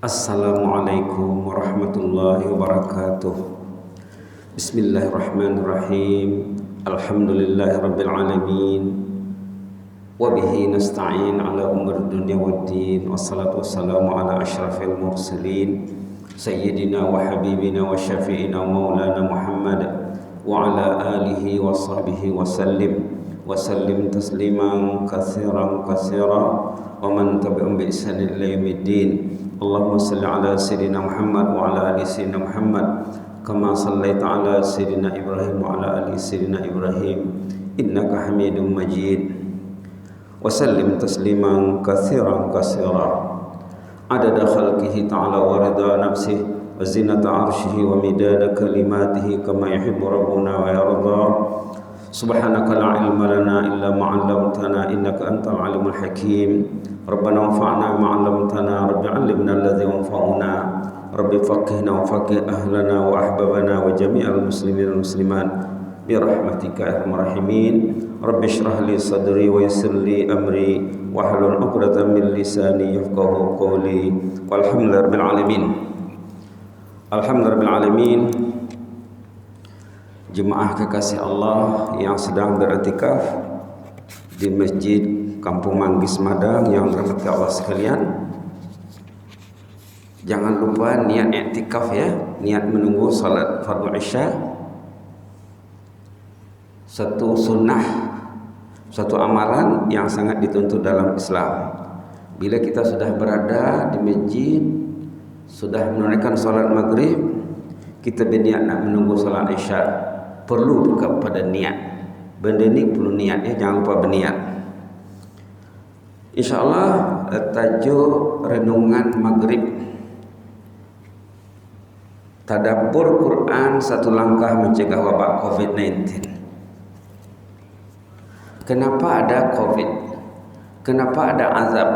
Assalamualaikum warahmatullahi wabarakatuh. Bismillahirrahmanirrahim. Alhamdulillahi rabbil alamin. Wabihi nasta'in ala umur dunya waddin. Wassalatu wassalamu ala ashrafil mursalin Sayyidina wa habibina wa syafi'ina maulana Muhammad wa ala alihi wa sahbihi wa sallim tasliman katsiran katsira wa man tabi'um bi ihsan ila yaumiddin. Allahumma salli ala sayyidina Muhammad wa ala ali sayyidina Muhammad kama sallaita ala sayyidina Ibrahim wa ala ali sayyidina Ibrahim innaka Hamidum Majid. Wa sallim tasliman katsiran katsira adada khalqihi ta'ala wa rida nafsihi wa zinata arshihi wa midada kalimatihi kama yuhibbu rabbuna wa yarda. Subhanaka la ilma lana illa ma 'allamtana innaka antal alimul hakim. Rabbana anfa'na ma 'allamtana rabbi 'allimna alladhi yanfa'una rabbi faqihna wa faqih ahlana wa ahbabana wa jami'al muslimin wal muslimat bi rahmatika ya arhamar rahimin. Rabbi shrah li sadri wa yassir li amri wa hlul 'uqdatam min lisani yafqahu qawli. Walhamdulillahi rabbil alamin. Alhamdulillahi rabbil alamin. Jemaah kekasih Allah yang sedang beriktikaf di Masjid Kampung Manggis Madang yang dirahmati Allah sekalian, jangan lupa niat iktikaf ya, niat menunggu salat fardu isya. Satu sunnah, satu amalan yang sangat dituntut dalam Islam. Bila kita sudah berada di masjid, sudah menunaikan salat maghrib, kita berniat nak menunggu salat isya, perlu kepada niat. Benda ni perlu niat ya, jangan lupa berniat. InsyaAllah tajuk renungan maghrib, tadabbur Quran satu langkah mencegah wabak COVID-19. Kenapa ada COVID? Kenapa ada azab?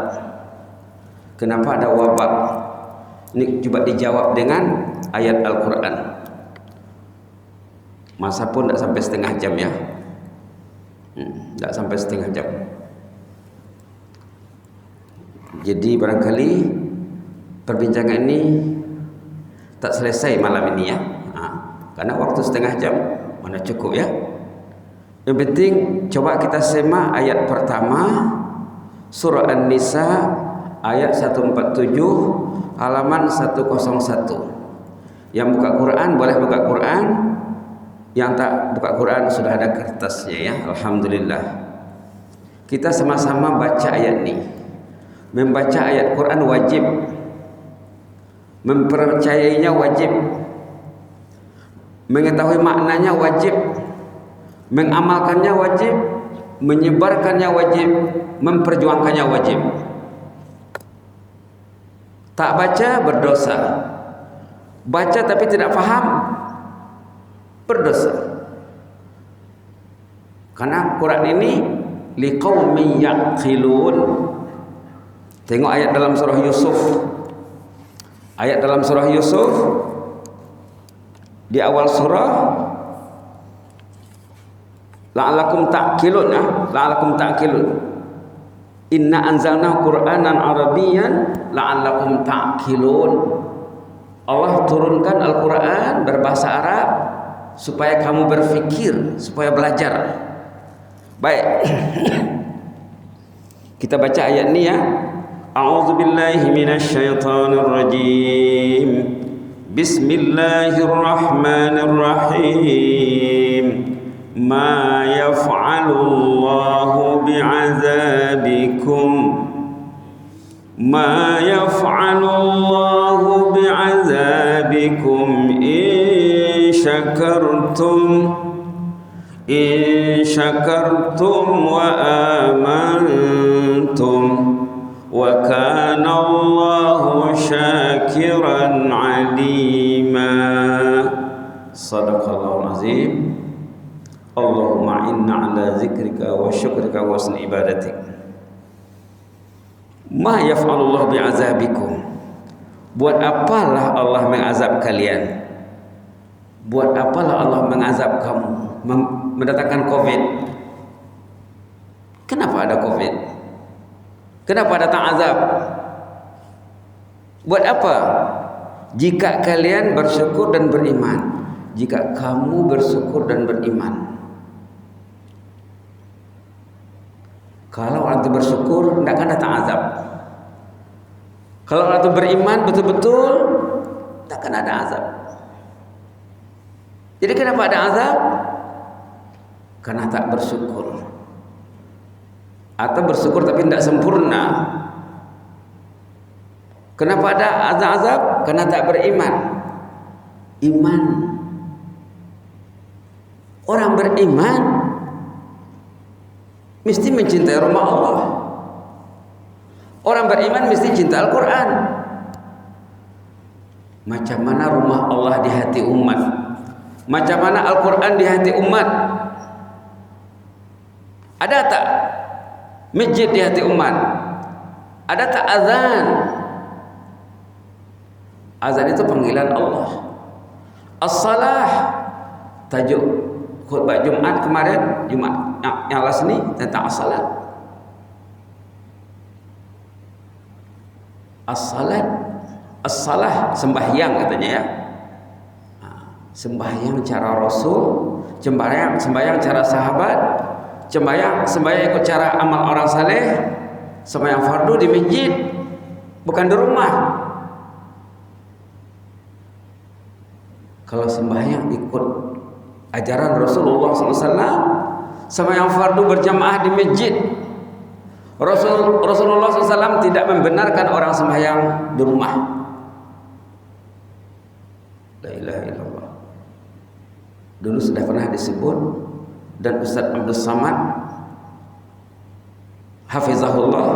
Kenapa ada wabak? Ini coba dijawab dengan ayat Al-Quran. Masa pun tidak sampai setengah jam ya, tidak sampai setengah jam. Jadi barangkali perbincangan ini tak selesai malam ini ya, karena waktu setengah jam mana cukup ya. Yang penting coba kita semak ayat pertama surah An-Nisa ayat 147 halaman 101. Yang buka Quran boleh buka Quran, yang tak buka Quran sudah ada kertasnya ya. Alhamdulillah. Kita sama-sama baca ayat ini. Membaca ayat Quran wajib, mempercayainya wajib, mengetahui maknanya wajib, mengamalkannya wajib, menyebarkannya wajib, memperjuangkannya wajib. Tak baca berdosa, baca tapi tidak faham berdosa. Karena Quran ini liqaumin yaqilun. Tengok ayat dalam surah Yusuf. Ayat dalam surah Yusuf di awal surah, la'alakum ta'qilun ya, la'alakum ta'qilun. Inna anzalna Qur'anan Arabiyyan la'alakum ta'qilun. Allah turunkan Al-Qur'an berbahasa Arab supaya kamu berfikir, supaya belajar. Baik. Kita baca ayat ini ya. A'udzu billahi minasyaitonir rajim. Bismillahirrahmanirrahim. Ma yaf'alullahu bi'azabikum. Ma yaf'alullahu bi'azabikum in syakartum wa amantum wa kana Allahu syakiran alima. Sadaqallahul azim. Allahumma inna ala zikrika wa syukrika wa husni ibadatik. Ma yaf'alullahu bi'azabikum. Buat apalah Allah mengazab kalian? Buat apalah Allah mengazab kamu, mendatangkan COVID? Kenapa ada COVID? Kenapa datang azab? Buat apa? Jika kalian bersyukur dan beriman. Jika kamu bersyukur dan beriman. Kalau orang itu bersyukur, tidak akan datang azab. Kalau orang itu beriman betul-betul, tidak akan ada azab. Jadi kenapa ada azab? Karena tak bersyukur. Atau bersyukur tapi tidak sempurna. Kenapa ada azab? Karena tak beriman. Iman. Orang beriman mesti mencintai rumah Allah. Orang beriman mesti cinta Al-Quran. Macam mana rumah Allah di hati umat? Macam mana Al-Quran di hati umat? Ada tak masjid di hati umat? Ada tak azan? Azan itu panggilan Allah. As-salah, tajuk khutbah Jumat kemarin, Jumat yang lalu ini tentang as-salat. As-salat, as-salah, sembahyang katanya ya. Sembahyang cara Rasul, sembahyang cara sahabat, sembahyang ikut cara amal orang saleh, sembahyang fardu di masjid, bukan di rumah. Kalau sembahyang ikut ajaran Rasulullah SAW, sembahyang fardu berjamaah di masjid. Rasulullah SAW tidak membenarkan orang sembahyang di rumah. La ilaha illallah. Dulu sudah pernah disebut, dan Ustaz Abdul Samad hafizahullah,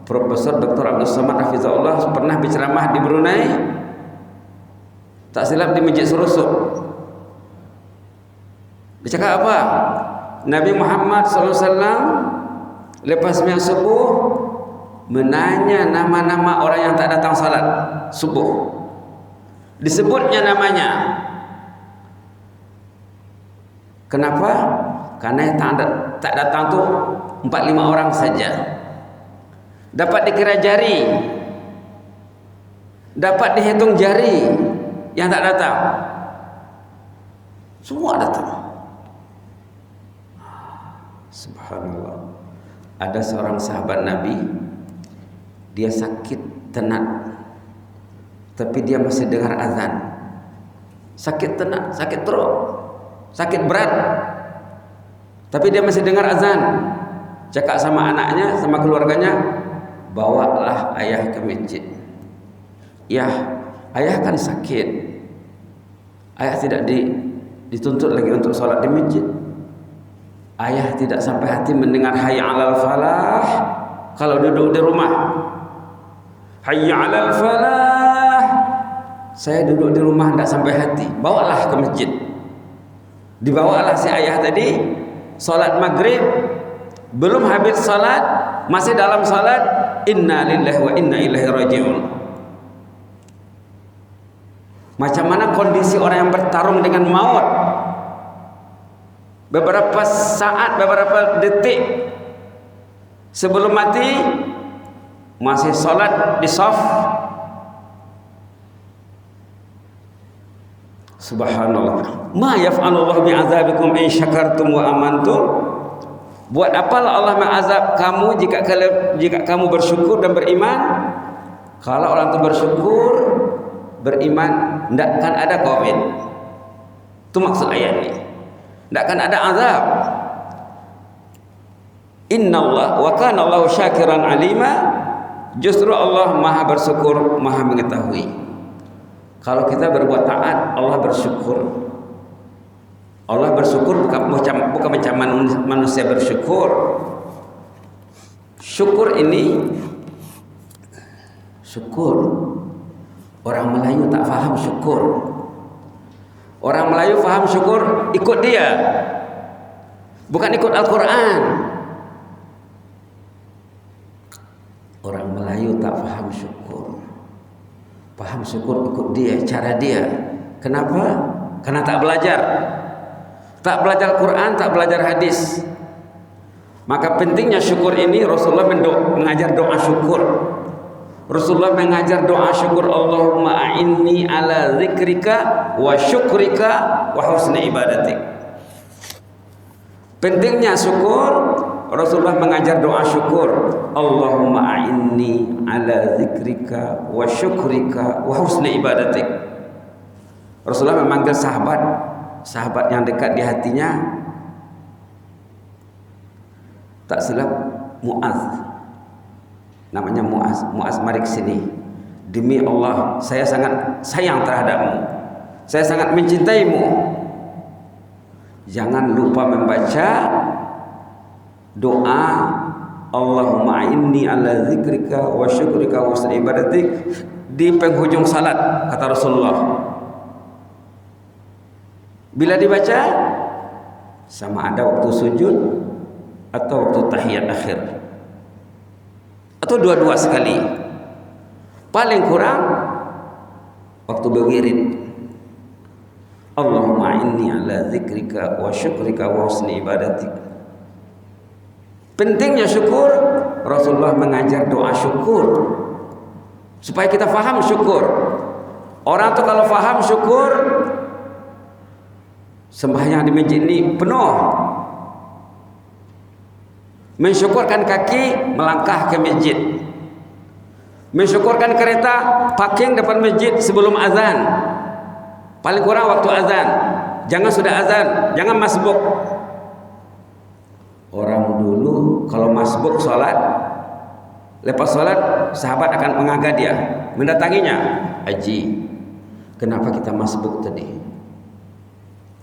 Profesor Dr. Abdul Samad hafizahullah pernah berceramah di Brunei, tak silap di Masjid Surusuk. Dia cakap apa? Nabi Muhammad SAW lepas sembahyang subuh menanya nama-nama orang yang tak datang salat subuh. Disebutnya namanya. Kenapa? Karena yang tak datang tu 4-5 orang saja. Dapat dikira jari, dapat dihitung jari yang tak datang. Semua datang. Subhanallah. Ada seorang sahabat Nabi, dia sakit tenat, tapi dia masih dengar azan. Sakit tenat, sakit teruk, sakit berat, tapi dia masih dengar azan. Cakap sama anaknya, sama keluarganya, bawalah ayah ke masjid. Ya, ayah kan sakit, ayah tidak dituntut lagi untuk sholat di masjid. Ayah tidak sampai hati mendengar hayya 'alal falah kalau duduk di rumah. Hayya 'alal falah, saya duduk di rumah tidak sampai hati. Bawalah ke masjid. Dibawalah si ayah tadi, salat maghrib, belum habis salat, masih dalam salat, inna lillahi wa inna ilaihi raji'un. Macam mana kondisi orang yang bertarung dengan maut? Beberapa saat, beberapa detik sebelum mati masih salat di shaf. Subhanallah. Ma yaf'alullahu bi'azabikum in syakartum wa amantum. Buat apalah Allah mengazab kamu jika kamu bersyukur dan beriman? Kalau orang itu bersyukur, beriman, tidak akan ada COVID. Itu maksud ayat ini. Tidak akan ada azab. Innallah wa kana Allahu syakiran alima. Justru Allah Maha bersyukur, Maha mengetahui. Kalau kita berbuat taat, Allah bersyukur. Allah bersyukur bukan macam manusia bersyukur. Syukur ini, syukur, orang Melayu tak faham syukur. Orang Melayu faham syukur ikut dia, bukan ikut Al-Quran. Orang Melayu tak faham syukur. Paham syukur ikut dia, cara dia. Kenapa? Karena tak belajar. Tak belajar Quran, tak belajar hadis. Maka pentingnya syukur ini, Rasulullah mengajar doa syukur. Rasulullah mengajar doa syukur, Allahumma a'inni ala zikrika wa syukrika wa husni ibadatik. Pentingnya syukur, Rasulullah mengajar doa syukur, Allahumma a'inni ala zikrika wa syukrika wa husni ibadatik. Rasulullah memanggil sahabat yang dekat di hatinya, tak silap Mu'adz, namanya Mu'adz, mari ke sini. Demi Allah, saya sangat sayang terhadapmu, saya sangat mencintaimu. Jangan lupa membaca doa Allahumma inni ala zikrika wa syukrika wa husni ibadatik di penghujung salat, kata Rasulullah. Bila dibaca sama ada waktu sujud atau waktu tahiyat akhir, atau dua-dua sekali. Paling kurang waktu berwirid, Allahumma inni ala zikrika wa syukrika wa husni ibadatik. Pentingnya syukur, Rasulullah mengajar doa syukur supaya kita faham syukur. Orang tuh kalau faham syukur, sembahyang di masjid ini penuh. Mensyukurkan kaki melangkah ke masjid, mensyukurkan kereta parking depan masjid sebelum azan, paling kurang waktu azan. Jangan sudah azan, jangan masbuk. Orang dulu kalau masbuk sholat, lepas sholat sahabat akan mengaga dia, mendatanginya, Haji, kenapa kita masbuk tadi?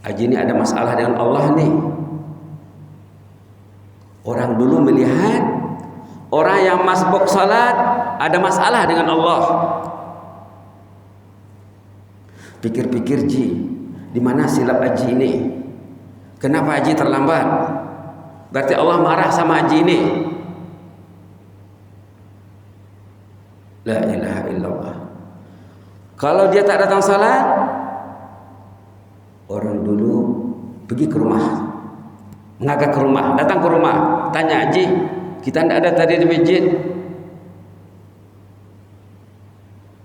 Haji, ini ada masalah dengan Allah nih. Orang dulu melihat orang yang masbuk salat ada masalah dengan Allah. Pikir-pikir, Ji, di mana silap Haji ini? Kenapa Haji terlambat? Berarti Allah marah sama Haji ini. La ilaha illallah. Kalau dia tak datang salat, orang dulu pergi ke rumah, mengagak ke rumah, datang ke rumah, tanya, Haji, kita tidak ada tadi di masjid.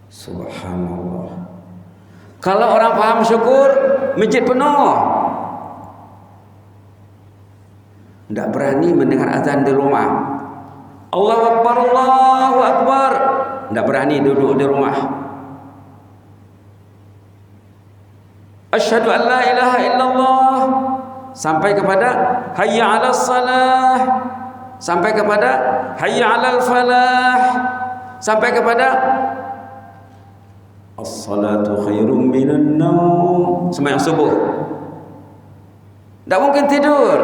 Subhanallah. Kalau orang paham syukur, masjid penuh. Tidak berani mendengar azan di rumah. Allahu Akbar, Allahu Akbar. Tidak berani duduk di rumah. Asyhadu an la ilaha illallah. Sampai kepada hayya 'alas salah, sampai kepada hayya 'alal falah, sampai kepada as-salatu khairum minan naum, sembahyang subuh. Tidak mungkin tidur.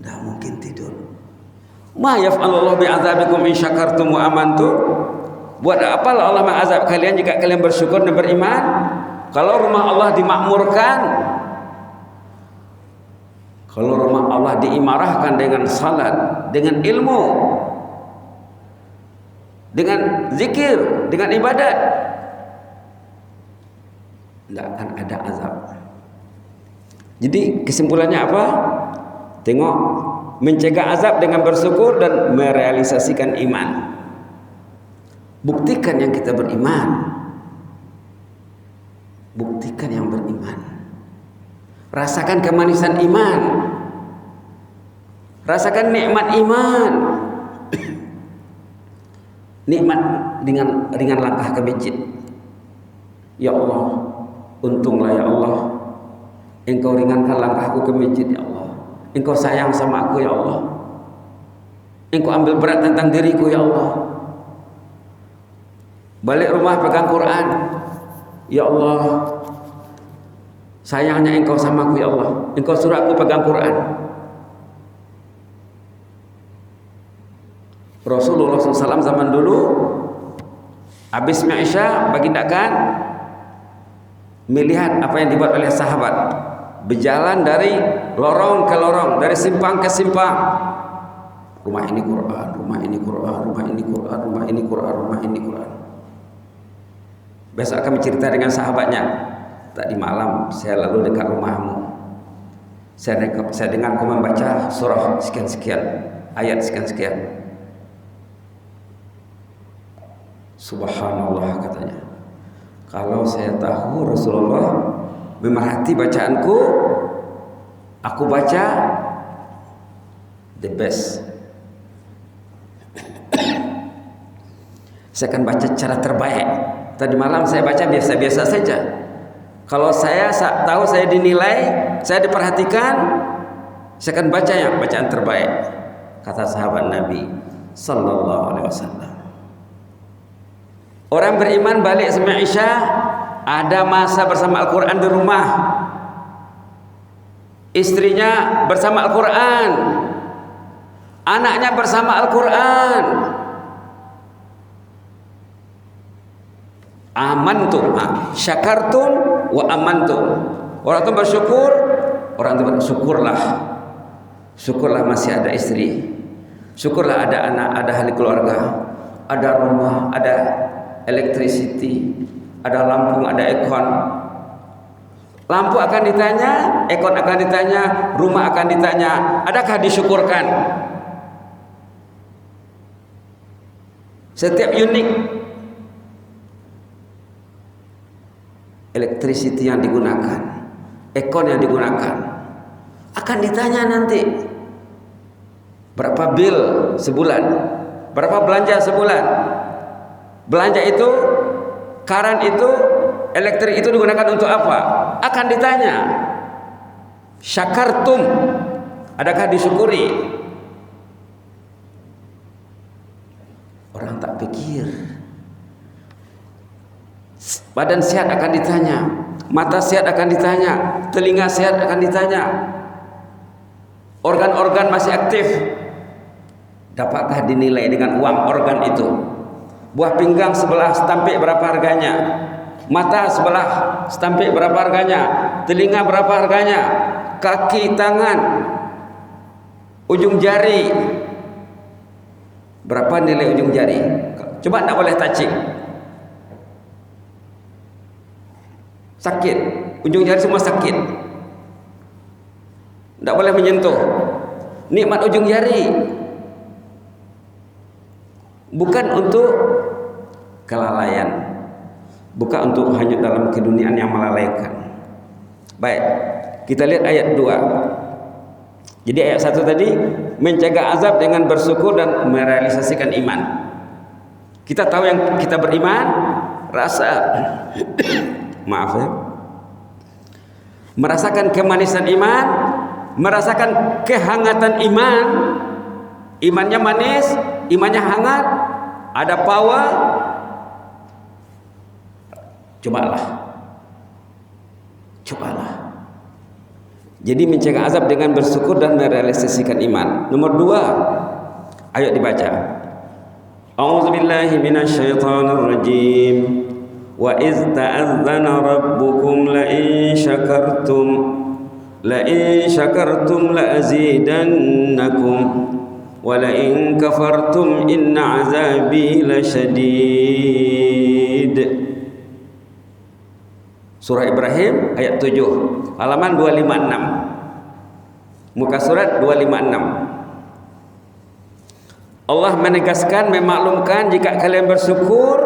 Tidak mungkin tidur. Ma yaf'alullahu bi'adzabikum in syakartum wa amantum. Buat apalah Allah mengazab kalian jika kalian bersyukur dan beriman? Kalau rumah Allah dimakmurkan, kalau rumah Allah diimarahkan dengan salat, dengan ilmu, dengan zikir, dengan ibadat, tidak akan ada azab. Jadi kesimpulannya apa? Tengok, mencegah azab dengan bersyukur dan merealisasikan iman. Buktikan yang kita beriman. Buktikan yang beriman. Rasakan kemanisan iman. Rasakan nikmat iman. Nikmat dengan ringan langkah ke masjid. Ya Allah, untunglah ya Allah, Engkau ringankan langkahku ke masjid ya Allah. Engkau sayang sama aku ya Allah. Engkau ambil berat tentang diriku ya Allah. Balik rumah pegang Quran. Ya Allah, sayangnya Engkau sama aku ya Allah. Engkau suruh aku pegang Quran. Rasulullah SAW zaman dulu habis Isya bagindakan melihat apa yang dibuat oleh sahabat, berjalan dari lorong ke lorong, dari simpang ke simpang. Rumah ini Quran, rumah ini Quran, rumah ini Quran, rumah ini Quran, rumah ini Quran. Besok kami cerita dengan sahabatnya, tadi malam saya lalu dekat rumahmu, saya dengar kau membaca surah sekian-sekian, ayat sekian-sekian. Subhanallah katanya. Kalau saya tahu Rasulullah memerhati bacaanku, aku baca the best. Saya akan baca cara terbaik. Tadi malam saya baca biasa-biasa saja. Kalau saya tahu saya dinilai, saya diperhatikan, saya akan baca yang bacaan terbaik. Kata sahabat Nabi Sallallahu Alaihi Wasallam. Orang beriman balik sama Isya, ada masa bersama Al-Quran di rumah, istrinya bersama Al-Quran, anaknya bersama Al-Quran. Amantum, syakartum wa amantum. Orang itu bersyukur, orang itu bersyukurlah. Syukurlah masih ada istri, syukurlah ada anak, ada ahli keluarga, ada rumah, ada electricity, ada lampu, ada aircon. Lampu akan ditanya, aircon akan ditanya, rumah akan ditanya. Adakah disyukurkan? Setiap unit electricity yang digunakan, aircon yang digunakan, akan ditanya nanti. Berapa bil sebulan? Berapa belanja sebulan? Belanja itu, karan itu, elektrik itu digunakan untuk apa? Akan ditanya. Syakartum, adakah disyukuri? Orang tak pikir. Badan sehat akan ditanya, mata sehat akan ditanya, telinga sehat akan ditanya, organ-organ masih aktif, dapatkah dinilai dengan uang organ itu? Buah pinggang sebelah setampik berapa harganya? Mata sebelah setampik berapa harganya? Telinga berapa harganya? Kaki, tangan, ujung jari, berapa nilai ujung jari? Coba tak boleh touching, sakit, ujung jari semua sakit, tak boleh menyentuh. Nikmat ujung jari bukan untuk kelalaian, bukan untuk hanya dalam keduniaan yang melalaikan. Baik, kita lihat ayat 2. Jadi ayat 1 tadi mencegah azab dengan bersyukur dan merealisasikan iman. Kita tahu yang kita beriman, rasa maaf ya, merasakan kemanisan iman, merasakan kehangatan iman. Imannya manis, imannya hangat, ada power. Cobalah. Jadi mencegah azab dengan bersyukur dan merealisasikan iman. Nomor 2, ayo dibaca. A'udzubillahi minasyaitonir rajim. Wa iz ta'adzana rabbukum la in syakartum la azidannakum wa la in kafartum inna azabi lasyadid. Surah Ibrahim ayat 7, halaman 256, muka surat 256. Allah menegaskan, memaklumkan, jika kalian bersyukur,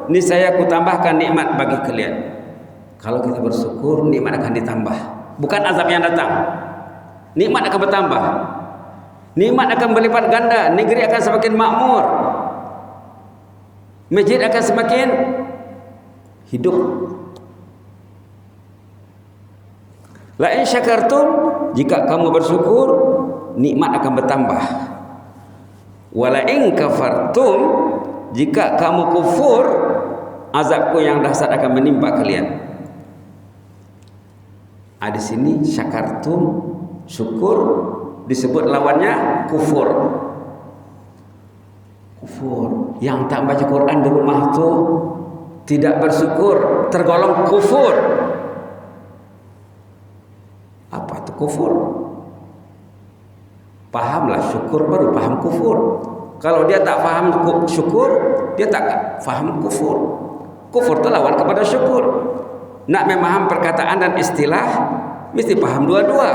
niscaya aku tambahkan nikmat bagi kalian. Kalau kita bersyukur, nikmat akan ditambah, bukan azab yang datang. Nikmat akan bertambah, nikmat akan berlipat ganda, negeri akan semakin makmur, masjid akan semakin hidup. La in syakartum, jika kamu bersyukur, nikmat akan bertambah. Wala in kafartum, jika kamu kufur, azabku yang dahsyat akan menimpa kalian. Di sini syakartum, syukur, disebut lawannya kufur. Kufur. Yang tak baca Quran di rumah itu tidak bersyukur, tergolong kufur. Apa itu kufur? Pahamlah syukur baru paham kufur. Kalau dia tak paham syukur, dia tak paham kufur. Kufur itu lawan kepada syukur. Nak memaham perkataan dan istilah, mesti paham dua-dua.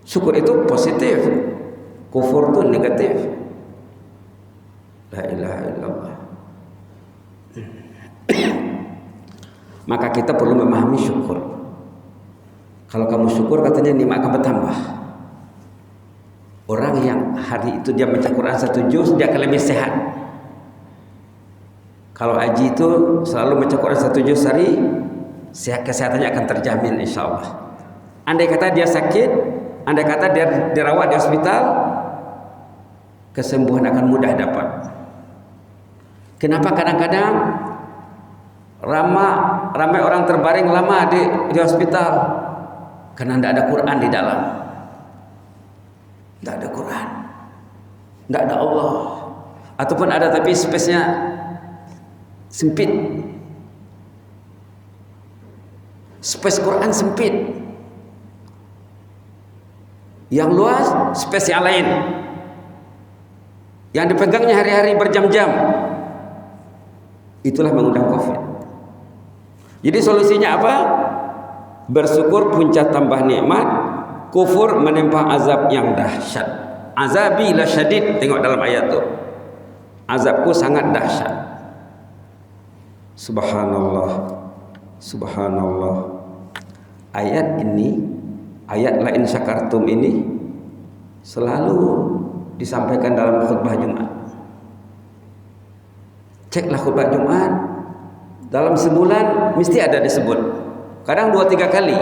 Syukur itu positif, kufur itu negatif. La ilaha illallah. Maka kita perlu memahami syukur. Kalau kamu syukur katanya nikmat akan bertambah. Orang yang hari itu dia baca Quran 1 juz dia akan lebih sehat. Kalau haji itu selalu baca Quran 1 juz sehari, kesehatannya akan terjamin insya Allah. Andai kata dia sakit, andai kata dia dirawat di hospital, kesembuhan akan mudah dapat. Kenapa kadang-kadang ramai orang terbaring lama di hospital? Karena tidak ada Quran di dalam. Tidak ada Quran, tidak ada Allah, ataupun ada tapi space-nya sempit. Space Quran sempit. Yang luas space yang lain. Yang dipegangnya hari-hari berjam-jam. Itulah mengundang COVID. Jadi solusinya apa? Bersyukur puncak tambah nikmat, kufur menimpa azab yang dahsyat. Azabi la syadid, tengok dalam ayat tu. Azabku sangat dahsyat. Subhanallah. Subhanallah. Ayat ini, ayat la in syakartum ini selalu disampaikan dalam khutbah Jumat. Ceklah khutbah Jumat, dalam sebulan mesti ada disebut. Kadang 2-3 kali.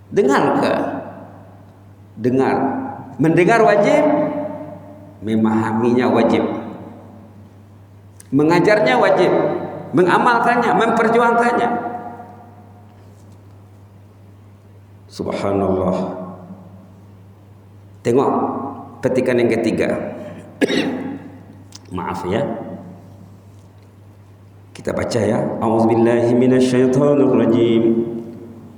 Dengar ke? Dengar. Mendengar wajib, memahaminya wajib. Mengajarnya wajib, mengamalkannya, memperjuangkannya. Subhanallah. Tengok petikan yang ketiga. Maaf ya. Kita baca ya. A'udzubillahi minasyaitonir rajim.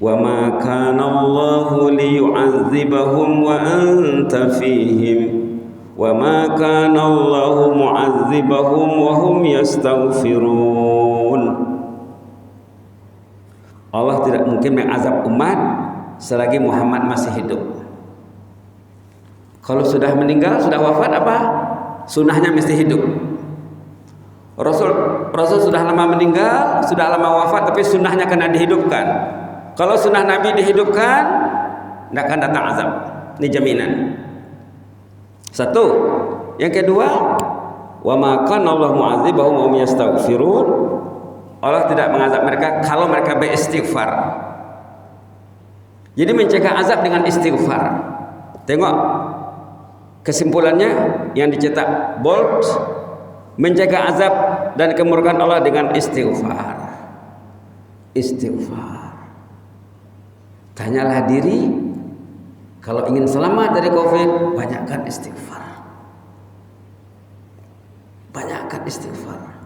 Wa ma kana Allahu liyu'adzibahum wa anta fihim wa ma kana Allahu mu'adzibahum wa hum yastaghfirun. Allah tidak mungkin mengazab umat selagi Muhammad masih hidup. Kalau sudah meninggal, sudah wafat apa? Sunnahnya mesti hidup. Rasul sudah lama meninggal, sudah lama wafat, tapi sunnahnya kena dihidupkan. Kalau sunnah Nabi dihidupkan, tidak akan datang azab. Ini jaminan. Satu. Yang kedua, wa ma kana Allah mu'adzibahum wa hum yastaghfirun. Allah tidak mengazab mereka kalau mereka beristighfar. Jadi mencegah azab dengan istighfar. Tengok kesimpulannya yang dicetak bold. Mencegah azab dan kemurkaan Allah dengan istighfar. Istighfar. Tanyalah diri, kalau ingin selamat dari COVID, banyakkan istighfar. Banyakkan istighfar.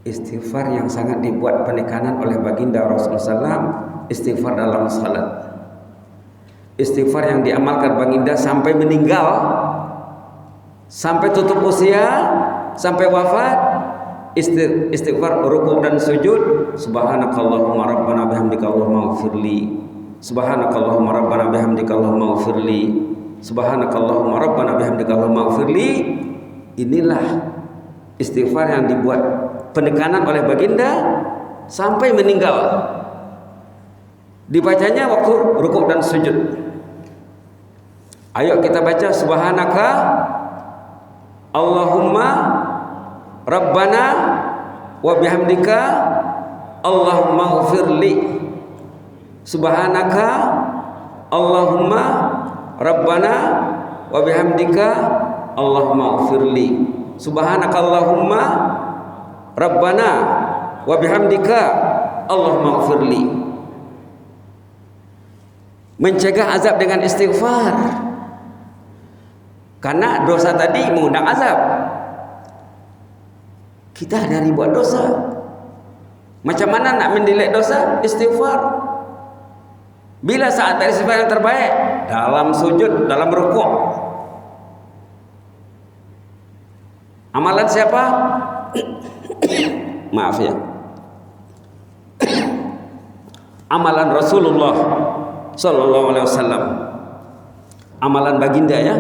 Istighfar yang sangat dibuat penekanan oleh baginda Rasulullah SAW, istighfar dalam salat. Istighfar yang diamalkan baginda sampai meninggal, sampai tutup usia, sampai wafat. Istighfar rukuk dan sujud. Subhanakallahumma rabbana bihamdika Allahumma ighfirli. Subhanakallahumma rabbana bihamdika Allahumma ighfirli. Subhanakallahumma rabbana bihamdika Allahumma ighfirli. Inilah istighfar yang dibuat penekanan oleh baginda sampai meninggal. Dibacanya waktu rukuk dan sujud. Ayo kita baca subhanaka Allahumma Rabbana wa bihamdika Allahumma ighfirli. Subhanaka Allahumma Rabbana wa bihamdika Allahumma ighfirli. Subhanaka Allahumma Rabbana wa bihamdika Allahumma ighfirli. Mencegah azab dengan istighfar. Karena dosa tadi mengundang azab. Kita dari buat dosa. Macam mana nak mendelete dosa? Istighfar. Bila saat istighfar yang terbaik? Dalam sujud, dalam rukuk. Amalan siapa? Maaf ya. Amalan Rasulullah sallallahu alaihi wasallam. Amalan baginda ya.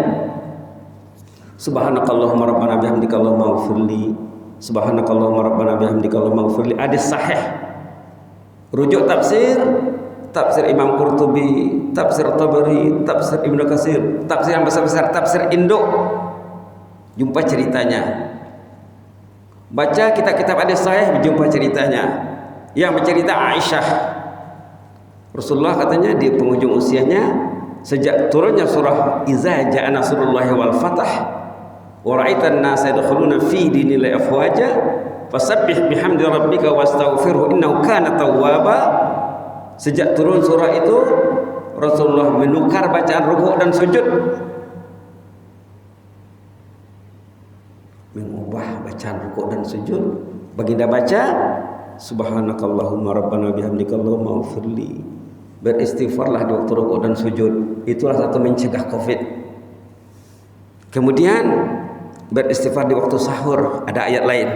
Subhanakallahumma rabbana bihamdika Allahumma ighfirli. Subhanakallahumma rabbana bihamdika Allahumma ighfirli. Hadis sahih. Rujuk tafsir, tafsir Imam Qurtubi, tafsir Tabari, tafsir Ibnu Katsir, tafsir yang besar-besar, tafsir Indo. Jumpa ceritanya. Baca kitab-kitab hadis sahih, jumpa ceritanya. Yang bercerita Aisyah. Rasulullah katanya di penghujung usianya, sejak turunnya surah Iza Ja'a Nasrullahi wal Fath wa ra'aitan nasa yadkhuluna fi dinillahi afwaja fasabbih bihamdi rabbika wastaghfirhu innahu kana tawwaba. Sejak turun surah itu Rasulullah menukar bacaan rukuk dan sujud, mengubah bacaan rukuk dan sujud. Baginda baca Subhanakallahumma rabbana bihamdika Allahumma ighfirli. Beristighfarlah di waktu rukuk dan sujud. Itulah satu mencegah Covid. Kemudian beristighfar di waktu sahur. Ada ayat lain.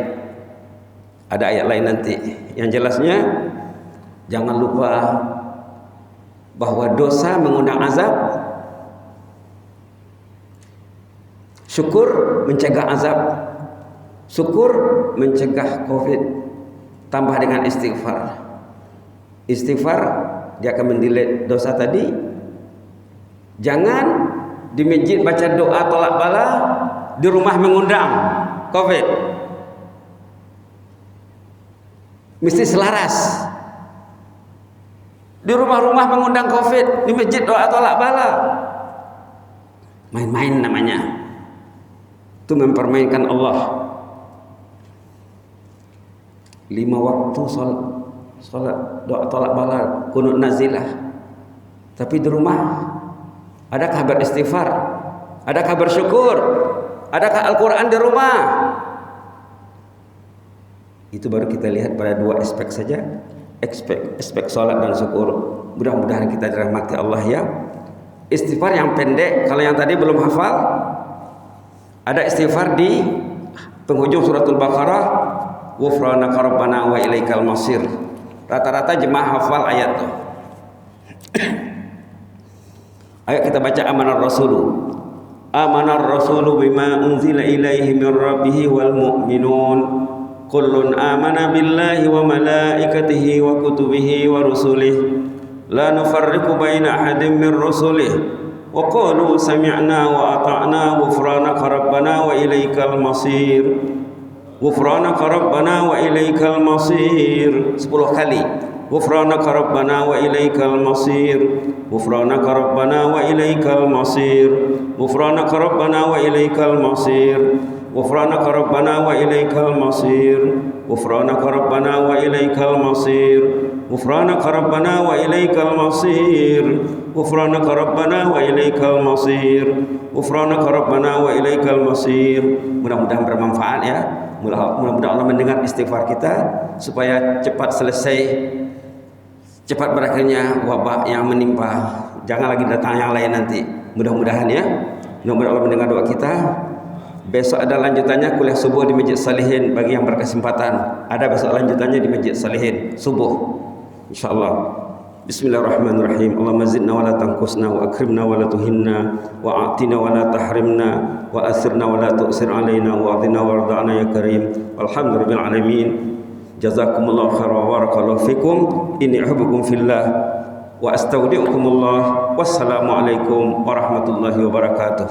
Ada ayat lain nanti. Yang jelasnya jangan lupa bahwa dosa mengundang azab. Syukur mencegah azab. Syukur mencegah Covid. Tambah dengan istighfar. Istighfar dia akan mendelete dosa tadi. Jangan di masjid baca doa tolak bala, di rumah mengundang Covid. Mesti selaras. Di rumah-rumah mengundang Covid, di masjid doa tolak bala. Main-main namanya. Itu mempermainkan Allah. 5 waktu salat doa tolak bala, kunut nazilah. Tapi di rumah adakah beristighfar? Adakah bersyukur? Adakah Al-Quran di rumah? Itu baru kita lihat pada 2 aspek saja. Aspek salat dan syukur. Mudah-mudahan kita dirahmati Allah ya. Istighfar yang pendek, kalau yang tadi belum hafal, ada istighfar di penghujung suratul Baqarah, ghufranaka rabbana wa ilaikal masir. Rata-rata jemaah hafal ayat tuh. Ayo kita baca amanar rasulu. Amanar rasulu bima unzila ilaihi min rabbih wal mu'minun. Kullun amana billahi wa malaikatihi wa kutubihi wa rusulihi. La nufarriqu baina ahadin min rusulihi. Wa qalu sami'na wa ata'na ghufranaka rabbana wa ilaikal masir. Ghufranaka rabbana wa ilaikal masir. 10 kali. Ghufranaka rabbana wa ilaikal masir. Ghufranaka rabbana wa ilaikal masir. Ghufranaka rabbana wa ilaikal masir. Ghufranaka rabbana wa ilaikal masir. Ghufranaka rabbana wa ilaikal masir. Ghufranaka rabbana wa ilaikal masir. Ghufranaka rabbana wa ilaikal masir. Ghufranaka rabbana wa ilaikal masir. Mudah-mudahan bermanfaat ya. Mudah-mudahan Allah mendengar istighfar kita supaya cepat selesai, cepat berakhirnya wabah yang menimpa. Jangan lagi datang yang lain nanti. Mudah-mudahan ya. Mudah-mudahan Allah mendengar doa kita. Besok ada lanjutannya kuliah subuh di Masjid Salihin bagi yang berkesempatan. Ada besok lanjutannya di Masjid Salihin subuh. Insyaallah. Bismillahirrahmanirrahim. Allahumma zidna wa la tanqusna wa akrimna wa la tuhinna wa a'tina wa la tahrimna wa asirna wa la tu'sir alaina wa adina warda'na ya karim. Alhamdulillahil alamin. Jazakumullahu khairan wa barakallahu fikum. Inni uhibbukum fillah wa astaudiukumullah. Wassalamu alaikum warahmatullahi wabarakatuh.